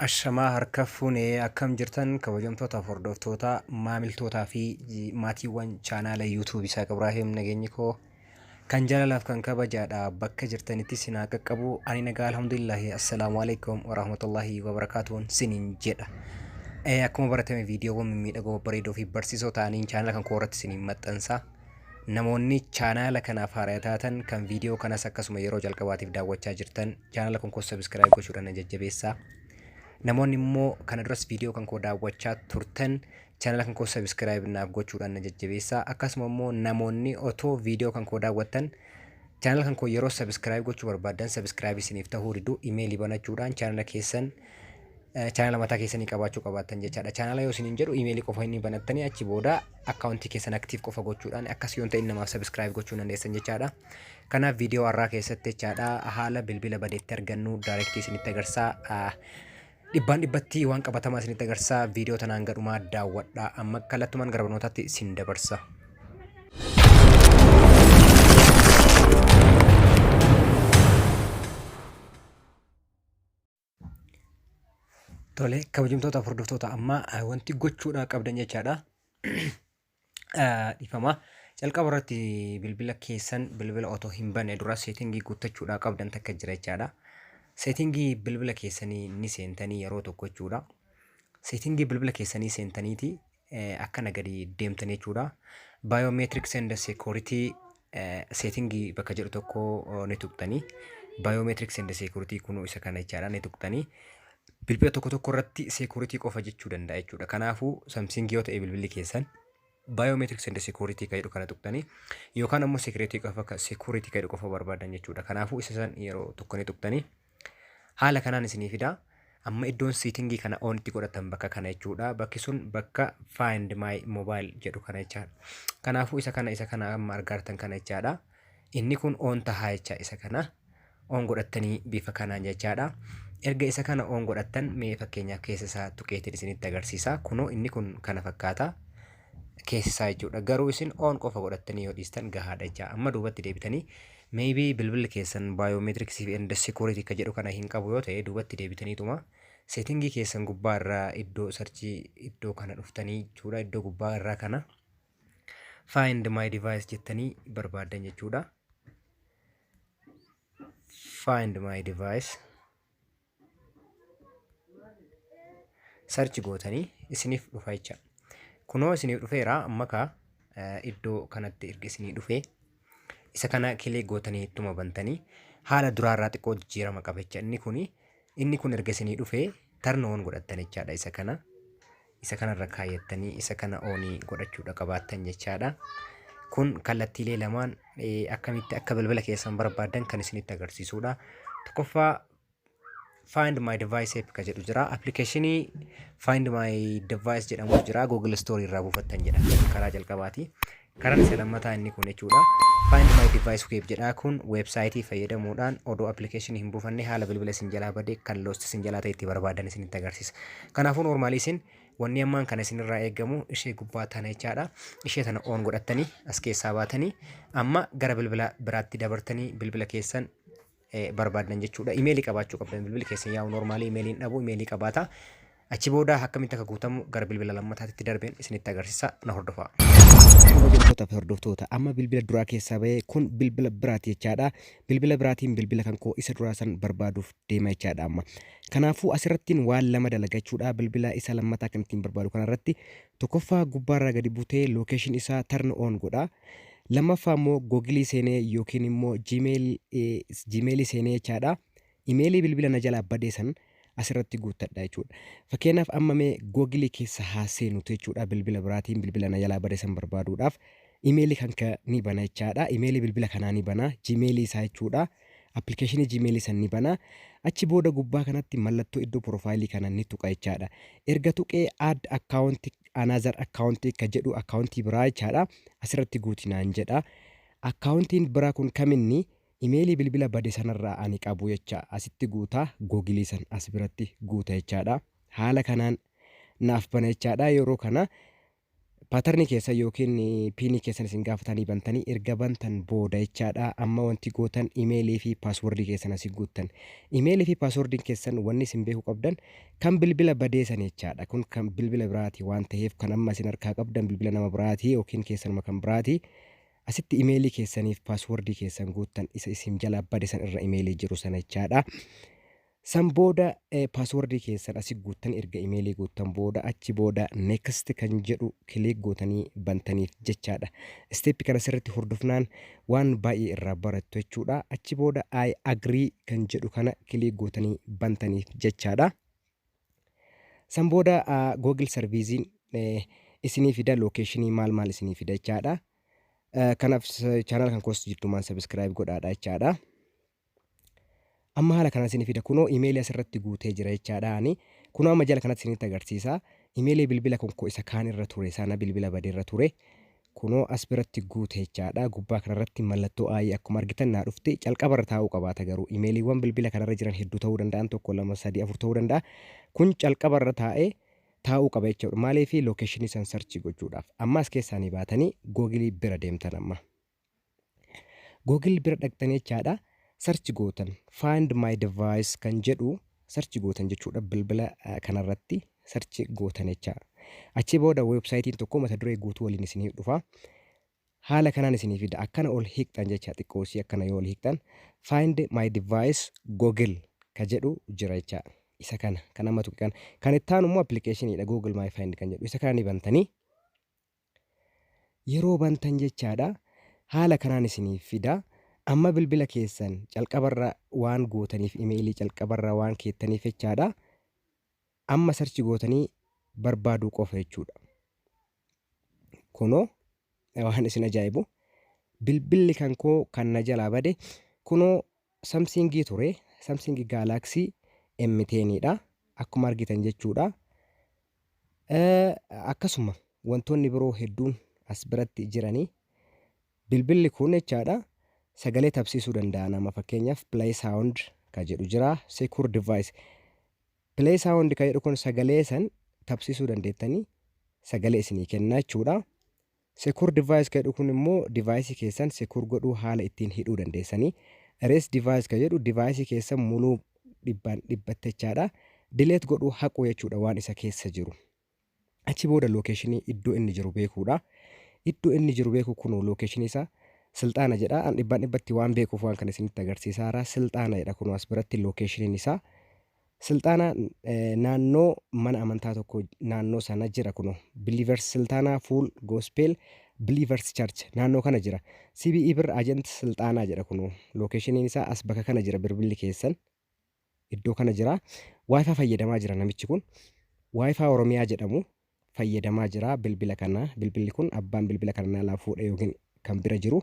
Ashamaa harka fuunee akkam jirtan kabajamtoota hordoftoota maamiltootaa fi maatiiwwan chaanaala yuutuub isaa Ibraahim nageenyi koo kan jaalalaaf kan kabajaadha bakka jirtanitti sinaa qaqqabu ani nagaa alhamdulillahi assalaamu alaikum warahmatullahi wabarakaatuun siniin jedha. Akkuma baratame viidiyoowwan mimmiidhagoo bareedoo fi barsiisoo ta'aniin chaanaala kan koo irratti siniin maxxansa. Namoonni chaanaala kanaaf haaraa taatan kan viidiyoo kanas akkasuma yeroo jalqabaatiif daawwachaa jirtan chaanaala kan koo sabiskiraayib gochuudhaan jajjabeessaa. Namoonni immoo kana duras viidiyoo kan koo daawwachaa turtan chaanaala kan koo sabiskiraayib naaf gochuudhaan na jajjabeessaa. Akkasuma immoo namoonni otoo viidiyoo kan koo daawwattan chaanaala kan koo yeroo sabiskiraayib gochuu barbaadan sabiskiraayib isiniif ta'uu diduu imeelii banachuudhaan chaanaala keessan chaanaala mataa keessanii qabaachuu qabaattan jechaadha. Chaanaala yoo isiniin jedhu imeelii qofa inni banattanii achi booda akkaawuntii keessan aktiif qofa gochuudhaan akkas yoon ta'in namaaf sabiskiraayib gochuu dandeessan jechaadha. Kanaaf viidiyoo har'aa keessatti jechaadha haala bilbila badeetti argannu daayirektii isinitti agarsiisa. Dhibbaan dhibbatti waan qabatamaa isinitti agarsiisa viidiyoo tanaan gadhumaa daawwadha. Amma kallattumaan gara barnootaatti isin dabarsa. Tole kabajamtoota hordoftoota amma wanti gochuudha qabdan jechaadha. Dhifama jalqaba irratti bilbila keessan bilbila otoo hin banne dura seetingii guuttachuudha qabdan takka jira jechaadha. Seetingii bilbila keessanii ni seentanii yeroo tokko jechuudha. Seetingii bilbila keessanii seentaniiti akkana gadi deemtanii jechuudha. Biometrics and security seetingii bakka jedhu tokko ni tuqxanii. Biometrics and security kunuu isa kana jechaadha ni tuqxanii. Bilbila tokko tokko irratti security qofa jechuu danda'a jechuudha. Kanaafuu Samsung yoo ta'e bilbilli keessan biometrics and security kan jedhu kana tuqxanii yookaan ammoo security qofa kan jedhu qofa barbaadan jechuudha. Kanaafuu isa san yeroo tokko ni tuqxanii. Haala kanaan isinii fida. Amma iddoon seetingii kana on itti godhatan bakka kana jechuudha. Bakki sun bakka find my mobile jedhu kana jechaadha. Kanaafuu isa kana amma argartan kana jechaadha. Inni kun on tahaa jecha isa kana on godhattanii bifa kanaan jechaadha. Erga isa kana on godhattan mee fakkeenyaaf keessa isaa tuqeetiin isinitti agarsiisa. Kunoo inni kun kana fakkaata keessa isaa jechuudha. Garuu isin on qofa godhattanii yoo dhiistan gahaadha jecha. Amma duubatti deebitanii maybe bilbilli keessan biometrics and security ka jedhu kana hin qabu yoo ta'e duubatti deebitaniituma seetingii keessan gubbaa irraa iddoo sarchii iddoo kana dhuftanii jechuudha. Iddoo gubbaa irraa kana find my device jettanii barbaadan jechuudha. Find my device search gootanii isiniif dhufa jecha. Kunoo isiniif dhufeera amma ka iddoo kanatti erga isinii dhufee isa kana kilee gootanii ittuma bantanii haala duraarraa xiqqoo jijjiirama qaba jecha. Inni kun erga isinii dhufee turn on godhattan jechaadha. Isa kanarra kaayyattanii isa kana onii godhachuudha qabaattan jechaadha. Kun kallattiilee lamaan akkamitti akka bilbila keessan barbaadan kan isinitti agarsiisudha. Tokkoffaa find my device ka jedhu jira. Appilikeeshinii find my device jedhamu jira. Google Store irraa buufattan jedha karaa jalqabaati. Karaan isa lammataa inni kun jechuudha. Find my device web jedha. Kun weebsaayitii fayyadamuudhaan odoo appilikeeshinii hin buufanne haala bilbila isin jalaa badee kan lost isin jalaa ta'e itti barbaadan isinitti agarsiisa. Kanaafuu normaalii isin wanni ammaan kana isinirraa eegamu ishee gubbaa tana jechaadha. Ishee tana on godhattanii as keessaa baatanii amma gara bilbila biraatti dabartanii bilbila keessan barbaadan jechuudha. Imeelii qabaachuu qabdan bilbilli keessan yaa'u normaalii imeeliin dhabu imeelii qabaata. Achi booda akkamitti akka guutamu gara bilbila lammataatti darbeen isinitti agarsiisa na hordofaa. Kabajamtoota fi hordoftoota amma bilbila duraa keessaa bahee kun bilbila biraati jechaadha. Bilbila biraatiin bilbila kan koo isa duraa san barbaaduuf deema jechaadha amma. Kanaafuu asirrattiin waan lama dalagachuudha bilbila isa lammataa kan ittiin barbaadu kanarratti tokkoffaa gubbaarraa gadi butee location isaa turn on godha. Lammaffaa immoo googilii seenee yookiin immoo jiimeelii seenee jechaadha. Imeelii bilbila na jalaa badee san asirratti guuttadha jechuudha. Fakkeenyaaf amma mee googilii keessa haa seenutu jechuudha bilbila biraatiin bilbila na jalaa badee san barbaaduudhaaf imeelii kan ni bana jechaadha. Imeelii bilbila kanaa ni bana jiimeelii isaa jechuudha. Appilikeeshinii jiimeelii san ni bana. Achi booda gubbaa kanatti mallattoo iddoo profaayilii kana ni tuqa jechaadha. Erga tuqee add account another account ka jedhu akkaawuntii biraa jechaadha. Asirratti guutinaan jedha. Akkaawuntiin biraa kun kaminni imeelii bilbila badee sanarraa ani qabu jecha asitti guutaa googilii san as biratti guuta jechaadha. Haala kanaan naaf bana jechaadha. Yeroo kana paatarnii keessa yookiin piinii keessan isin gaafatanii bantanii erga bantan booda jechaadha. Amma wanti gootan imeelii fi paaswordii keessan asii guuttan. Imeelii fi paaswordiin keessan wanni isin beekuu qabdan kan bilbila badeessan jechaadha. Kun kan bilbila biraati waan ta'eef kan amma isin harkaa qabdan bilbila nama biraati yookiin keessanuma kan biraati. Asitti imeelii keessaniif paaswordii keessan guuttan isa isin jala badeessan irra imeelii jiru sana jechaadha. San booda paaswordii keessan asii guuttan erga imeelii guuttan booda achi booda next kan jedhu kilik gootanii bantaniif jechaadha. Steepii kana sirriitti hordofnaan waan baay'ee irraa barattu jechuudha. Achi booda I agree kan jedhu kana kilik gootanii bantaniif jechaadha. San booda Google Serviisiin isinii fida lokeeshinii maal isinii fida jechaadha. Kanaaf chaanal kan koos jirtumaan subscribe godhaadha jechaadha. Amma haala kana isinii fida kunoo imeelii asirratti guutee jira jechaadha. Kunoo amma jala kanatti isinitti agarsiisa. Imeelii bilbila konkoo isa kaan irra ture sana bilbila badee irra ture. Kunoo as biratti guutee jechaadha. Gubbaa kanarratti mallattoo aayii akkuma argitan naa dhufte calqabarra taa'uu qabaata garuu imeeliiwwan bilbila kanarra jiran hedduu ta'uu danda'an 1 2 3 4 ta'uu danda'a. Kun calqabarra taa'uu qaba jechuudha. Maaliif lokeeshinii san sarchi gochuudhaaf. Amma as keessaanii baatanii Google bira deemtan amma. Google bira dhaqxanii jechaadha. Search gootan find my device kan jedhu search gootan jechuudha bilbila kanarratti search gootan jecha. Achi booda websaayitiin tokko mata duree guutuu waliin isiniif dhufa. Haala kanaan isiniif fida akkana ol hiiktan jecha xiqqoosii akkana yoo ol hiiktan find my device Google ka jedhu jira jecha. Isa kana kan amma tuqan kan itti aanu immoo appilikeeshiniidha Google My Find kan jedhu isa kana ni bantanii yeroo bantan jechaadha. Haala kanaan isiniif fida. Amma bilbila keessan calqabarra waan gootaniif imeelii calqabarra waan keettaniif jechaadha. Amma sarchi gootanii barbaaduu qofa jechuudha. Kunoo waan isin ajaa'ibu bilbilli kan koo kan na jalaa bade kunoo Samsungii ture. Samsung Galaxy M10dha akkuma argitan jechuudha. Akkasuma wantoonni biroo hedduun as biratti jiranii bilbilli kun jechaadha. Sagalee tabsiisuu danda'a nama fakkeenyaaf play sound ka jedhu jira. Secure device play sound ka jedhu kun sagalee san tabsiisuu dandeettanii sagalee isinii kenna jechuudha. Secure device ka jedhu kun immoo device keessan secure godhuu haala ittiin hidhuu dandeessanii. Erase device ka jedhu device keessan muluu dhibbatte jechaadha. Delete godhuu haquu jechuudha waan isa keessa jiru. Achi booda lokeeshinii iddoo inni jiru beekuudha. Iddoo inni jiru beeku kun lokeeshinii isaa Silxaana jedha. An dhibbatti waan beekuuf waan kana isinitti agarsiisaara. Silxaana jedha kun as biratti lokeeshiniin isaa. Silxaana naannoo mana amantaa tokko naannoo sana jira kuno. Believers Silxaana Full Gospel Believers Church naannoo kana jira. CBE bir agent Silxaana jedha kuno. Lokeeshiniin isaa as bakka kana jira bilbilli keessan. Iddoo kana jira. Wi-Fi fayyadamaa jira namichi kun. Wi-Fi Oromiyaa jedhamu fayyadamaa jira bilbila kana. Bilbilli kun abbaan bilbila kana naalaa fuudhe yookiin kan bira jiru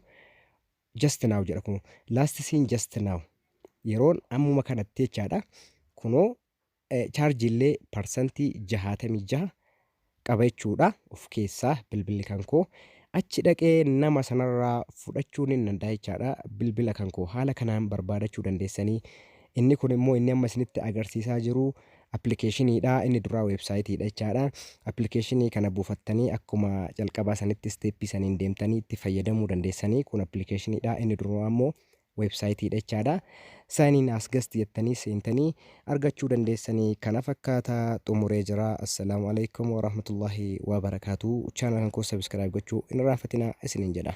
just now jedha kun last seen just now yeroon ammuma kanatti jechaadha. Kunoo chaarjii illee parsantii 66 qaba jechuudha of keessaa bilbilli kan koo. Achi dhaqee nama sanarraa fudhachuun hin danda'a jechaadha bilbila kan koo haala kanaan barbaadachuu dandeessanii. Inni kun immoo inni amma isinitti agarsiisaa jiru appilikeeshiniidha. Inni duraa websaayitiidha jechaadha. Appilikeeshinii kana buufattanii akkuma jalqabaa sanitti steeppii saniin deemtanii itti fayyadamuu dandeessanii. Kun appilikeeshiniidha. Inni duraa immoo websaayitiidha jechaadha. Saayiniin as gasti jettanii seentanii argachuu dandeessanii. Kana fakkaata xumuree jira. Assalaamu alaikum warahmatullahi wabarakaatu. Chaanal kan koo subscribe gochuu hin irraanfatinaa isiniin jedha.